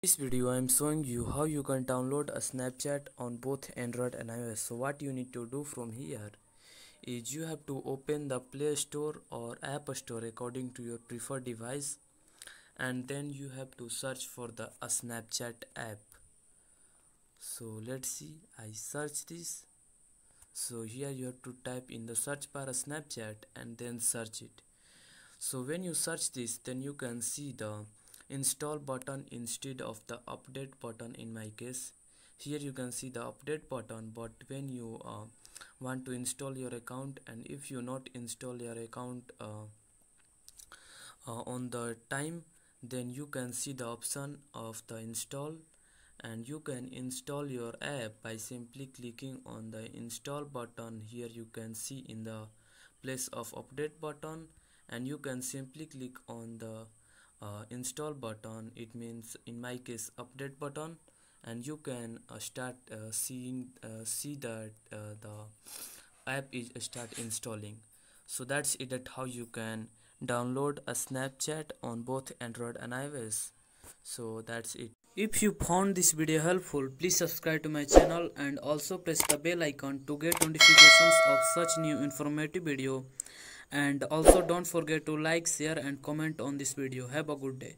This video I am showing you how you can download a Snapchat on both Android and iOS. So what you need to do from here is you have to open the Play Store or App Store according to your preferred device, and then you have to search for the Snapchat app. So let's see, I search this. So here you have to type in the search bar Snapchat and then search it. So when you search this, then you can see the install button instead of the update button. In my case, here you can see the update button, but when you want to install your account, and if you not install your account on the time, then you can see the option of the install, and you can install your app by simply clicking on the install button. Here you can see in the place of update button, and you can simply click on the install button. It means in my case update button, and you can start see that the app is start installing. So that's it, that how you can download a Snapchat on both Android and iOS. So that's it. If you found this video helpful, please subscribe to my channel and also press the bell icon to get notifications of such new informative video. And also don't forget to like, share and comment on this video. Have a good day.